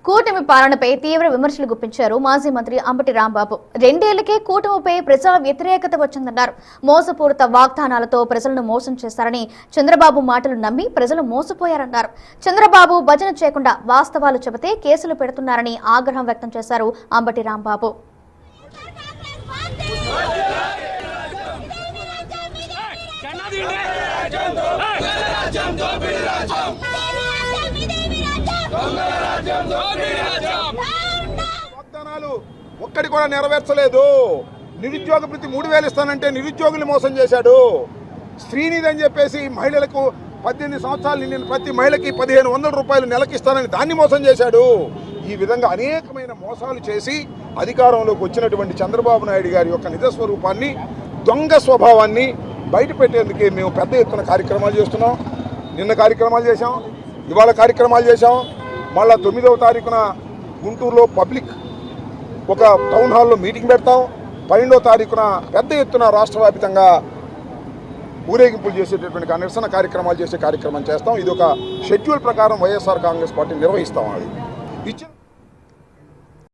కూటమి పాలనపై తీవ్ర విమర్శలు గుప్పించారు మాజీ మంత్రి అంబటి రాంబాబు. 2 ఏళ్లకే కూటమిపై ప్రజా వ్యతిరేకత వచ్చిందన్నారు. మోసపూరిత వాగ్దానాలతో ప్రజలను మోసం చేశారని, చంద్రబాబు మాటలు నమ్మి ప్రజలు మోసపోయారన్నారు. చంద్రబాబు భజన చేయకుండా వాస్తవాలు చెబితే కేసులు పెడుతున్నారని ఆగ్రహం వ్యక్తం చేశారు అంబటి రాంబాబు. వాగ్దానాలు ఒక్కడి కూడా నెరవేర్చలేదు. నిరుద్యోగ భృతి 3000 ఇస్తానంటే నిరుద్యోగులు మోసం చేశాడు. శ్రీనిధి అని చెప్పేసి మహిళలకు 18 సంవత్సరాలు నిండిన ప్రతి మహిళకి 1500 రూపాయలు నెలకి ఇస్తానని దాన్ని మోసం చేశాడు. ఈ విధంగా అనేకమైన మోసాలు చేసి అధికారంలోకి వచ్చినటువంటి చంద్రబాబు నాయుడు గారి యొక్క నిజస్వరూపాన్ని, దొంగ స్వభావాన్ని బయటపెట్టేందుకే మేము పెద్ద ఎత్తున కార్యక్రమాలు చేస్తున్నాం. నిన్న కార్యక్రమాలు చేశాం, ఇవాళ కార్యక్రమాలు చేశాం. మళ్ళా 9వ తారీఖున గుంటూరులో పబ్లిక్ ఒక టౌన్ హాల్లో మీటింగ్ పెడతాం. 12వ తారీఖున పెద్ద ఎత్తున రాష్ట్ర వ్యాప్తంగా ఊరేగింపులు చేసేటటువంటి నిరసన కార్యక్రమాలు చేసే కార్యక్రమం చేస్తాం. ఇది ఒక షెడ్యూల్ ప్రకారం వైఎస్ఆర్ కాంగ్రెస్ పార్టీ నిర్వహిస్తాం. అది